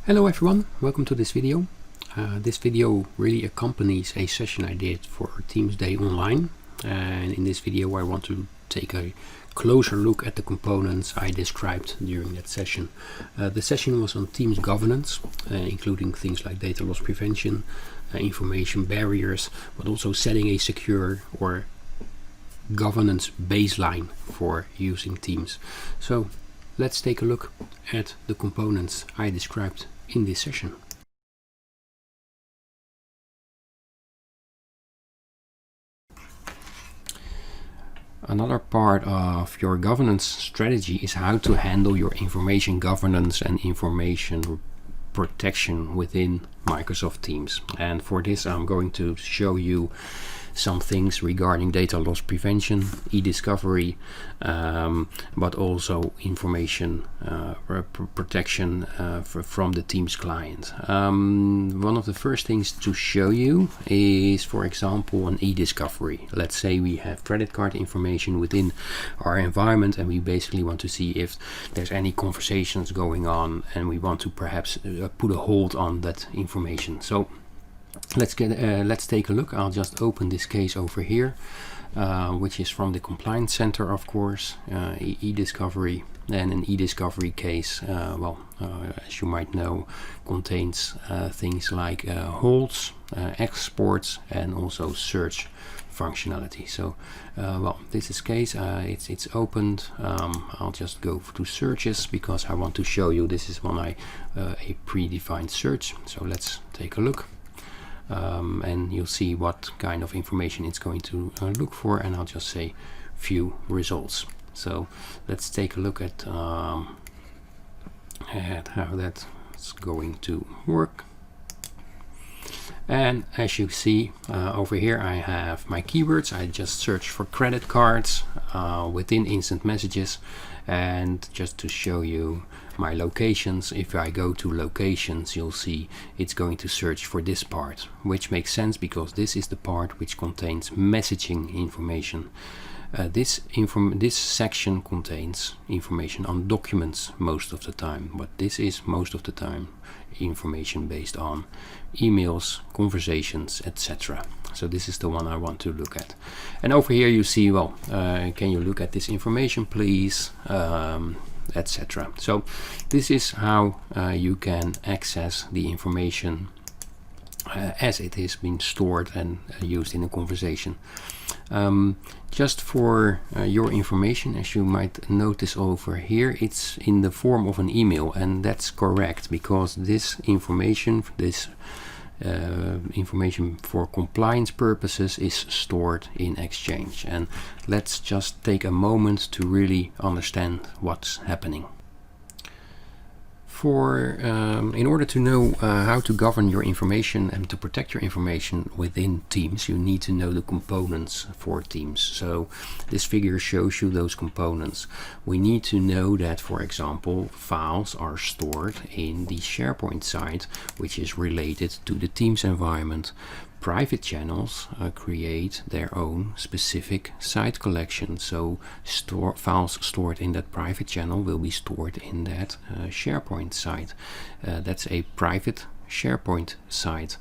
Hello everyone, welcome to this video. This video really accompanies a session I did for Teams Day Online, and in this video I want to take a closer look at the components I described during that session. The session was on Teams governance, including things like data loss prevention, information barriers, but also setting a secure or governance baseline for using Teams. So let's take a look at the components I described in this session. Another part of your governance strategy is how to handle your information governance and information protection within Microsoft Teams. And for this I'm going to show you some things regarding data loss prevention, EDiscovery, but also information protection from the Teams client. One of the first things to show you is, for example, an EDiscovery. Let's say we have credit card information within our environment and we basically want to see if there's any conversations going on and we want to perhaps put a hold on that information. So let's take a look. I'll just open this case over here, which is from the Compliance Center, of course, EDiscovery. And an EDiscovery case, as you might know, contains things like holds, exports, and also search functionality. So, this is case. It's opened. I'll just go to searches because I want to show you this is a predefined search. So let's take a look. And you'll see what kind of information it's going to look for, and I'll just say few results. So let's take a look at how that's going to work. And as you see over here, I have my keywords. I just search for credit cards within instant messages, and just to show you my locations, if I go to locations, you'll see it's going to search for this part, which makes sense because this is the part which contains messaging information. This section contains information on documents most of the time, but this is most of the time information based on emails, conversations, etc. So this is the one I want to look at. And over here you see, can you look at this information please, etc. So this is how you can access the information as it has been stored and used in a conversation. Just for your information, as you might notice over here, it's in the form of an email, and that's correct because this information, information for compliance purposes is stored in Exchange. And let's just take a moment to really understand what's happening. In order to know how to govern your information and to protect your information within Teams, you need to know the components for Teams. So this figure shows you those components. We need to know that, for example, files are stored in the SharePoint site, which is related to the Teams environment. Private channels create their own specific site collection, so files stored in that private channel will be stored in that SharePoint site. That's a private SharePoint site.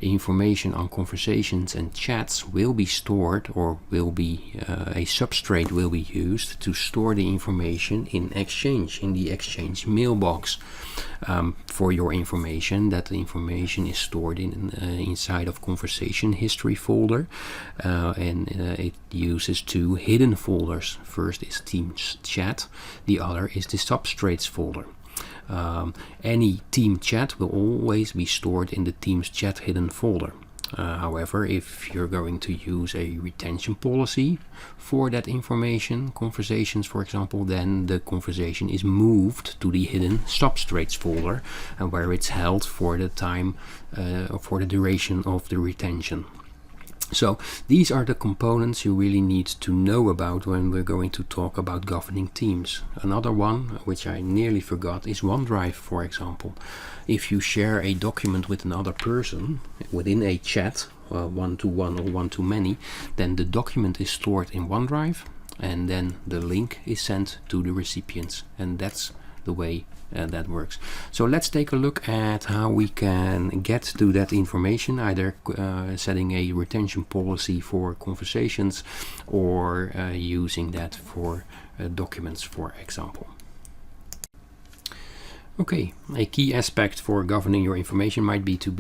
Information on conversations and chats will be stored, or will be a substrate will be used to store the information in Exchange, in the Exchange mailbox. For your information, that the information is stored inside of conversation history folder, and it uses two hidden folders. First is Teams chat, the other is the substrates folder. Any team chat will always be stored in the Teams chat hidden folder. However, if you're going to use a retention policy for that information, conversations for example, then the conversation is moved to the hidden substrates folder, and where it's held for the time, for the duration of the retention. So these are the components you really need to know about when we're going to talk about governing Teams. Another one, which I nearly forgot, is OneDrive, for example. If you share a document with another person within a chat, one-to-one or one-to-many, then the document is stored in OneDrive, and then the link is sent to the recipients. And that's the way that works. So let's take a look at how we can get to that information, either setting a retention policy for conversations or using that for documents, for example. Okay, a key aspect for governing your information might be to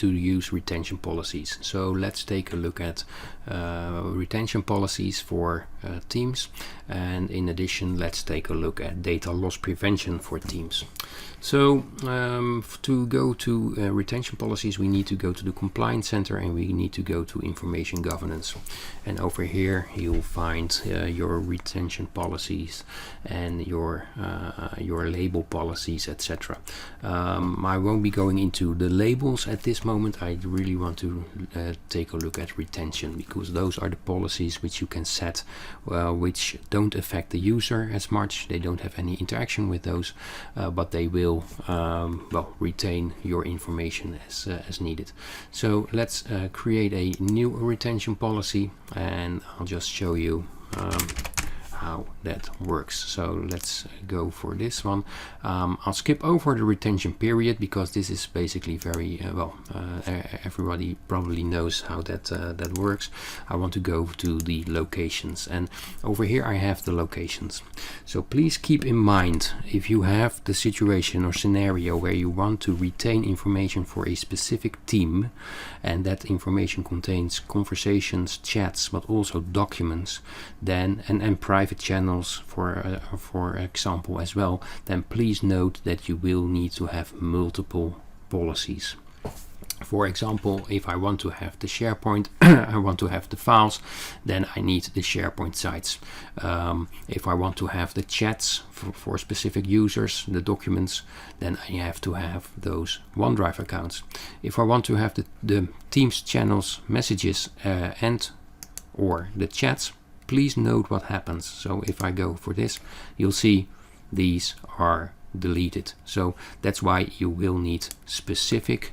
use retention policies. So let's take a look at retention policies for teams, and in addition let's take a look at data loss prevention for teams. So to go to retention policies, we need to go to the Compliance Center and we need to go to Information Governance. And over here you'll find your retention policies and your label policies, etc. I won't be going into the labels at this moment. I really want to take a look at retention, because those are the policies which you can set, which don't affect the user as much. They don't have any interaction with those, but they will retain your information as needed. So let's create a new retention policy, and I'll just show you how that works. So let's go for this one. I'll skip over the retention period because this is basically very everybody probably knows how that works. I want to go to the locations, and over here I have the locations. So please keep in mind, if you have the situation or scenario where you want to retain information for a specific team, and that information contains conversations, chats, but also documents, then and private channels for example as well, then please note that you will need to have multiple policies. For example, if I want to have the SharePoint, I want to have the files, then I need the SharePoint sites. If I want to have the chats for specific users, the documents, then I have to have those OneDrive accounts. If I want to have the Teams channels, messages, and or the chats, please note what happens. So if I go for this, you'll see these are deleted. So that's why you will need specific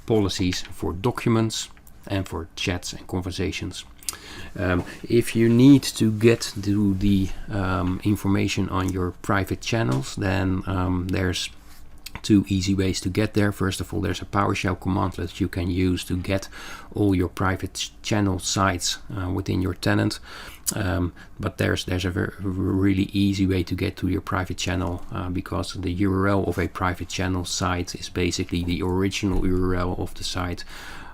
policies for documents and for chats and conversations. If you need to get to the information on your private channels, then there's two easy ways to get there. First of all, there's a PowerShell command that you can use to get all your private channel sites within your tenant. But there's a really easy way to get to your private channel, because the URL of a private channel site is basically the original URL of the site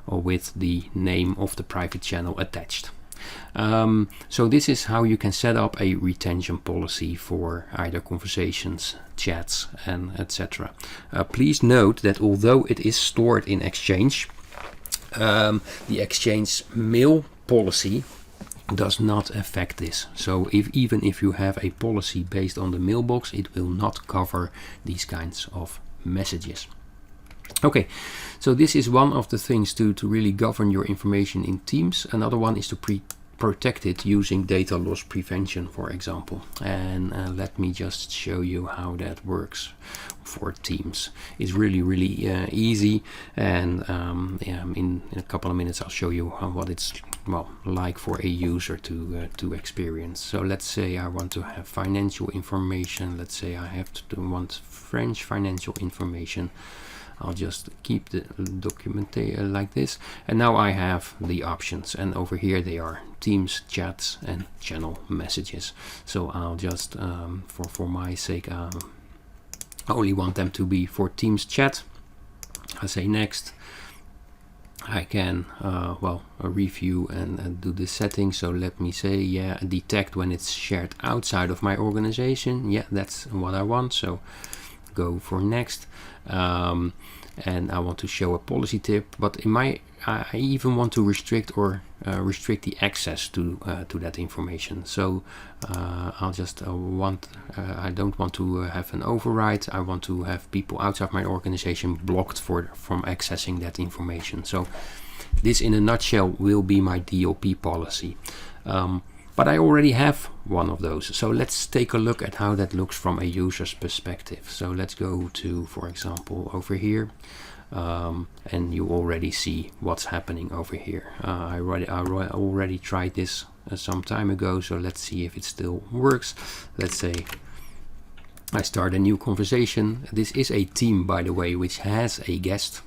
with the name of the private channel attached. So this is how you can set up a retention policy for either conversations, chats, and etc. Please note that although it is stored in Exchange, the Exchange mail policy does not affect this. So even if you have a policy based on the mailbox, it will not cover these kinds of messages. Okay, so this is one of the things to really govern your information in Teams. Another one is to protect it using data loss prevention, for example. And let me just show you how that works for Teams. It's really easy, and in a couple of minutes I'll show you what it's like for a user to experience. So let's say I want to have financial information. Let's say I want French financial information. I'll just keep the document like this, and now I have the options, and over here they are: Teams, chats, and channel messages. So I'll just for my sake I only want them to be for Teams chat. I say next. I can review and do the settings. So let me say, detect when it's shared outside of my organization. Yeah, that's what I want. So go for next. And I want to show a policy tip, but I even want to restrict restrict the access to that information. So I'll just I don't want to have an override. I want to have people outside my organization blocked from accessing that information. So this, in a nutshell, will be my DLP policy. But I already have one of those. So let's take a look at how that looks from a user's perspective. So let's go to, for example, over here. And you already see what's happening over here. I already tried this some time ago. So let's see if it still works. Let's say I start a new conversation. This is a team, by the way, which has a guest,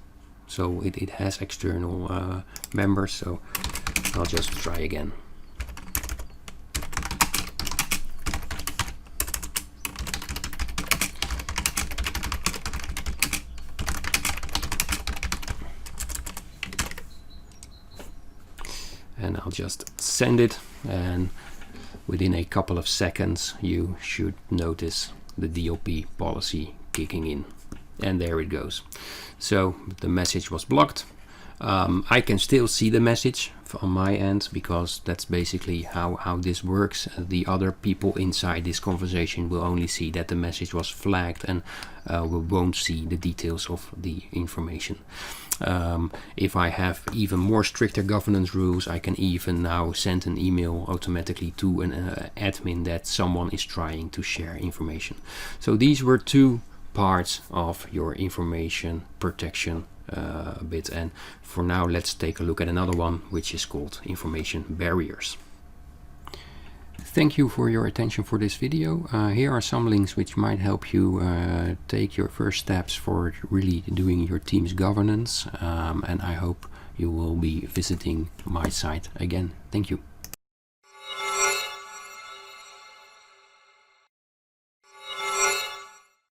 so it has external members, so I'll just try again. And I'll just send it, and within a couple of seconds you should notice the DLP policy kicking in, and there it goes. So the message was blocked. I can still see the message on my end, because that's basically how this works. The other people inside this conversation will only see that the message was flagged, and we won't see the details of the information. If I have even more stricter governance rules, I can even now send an email automatically to an admin that someone is trying to share information. So these were two parts of your information protection bit, and for now let's take a look at another one, which is called information barriers. Thank you for your attention for this video. Here are some links which might help you take your first steps for really doing your team's governance, and I hope you will be visiting my site again. Thank you.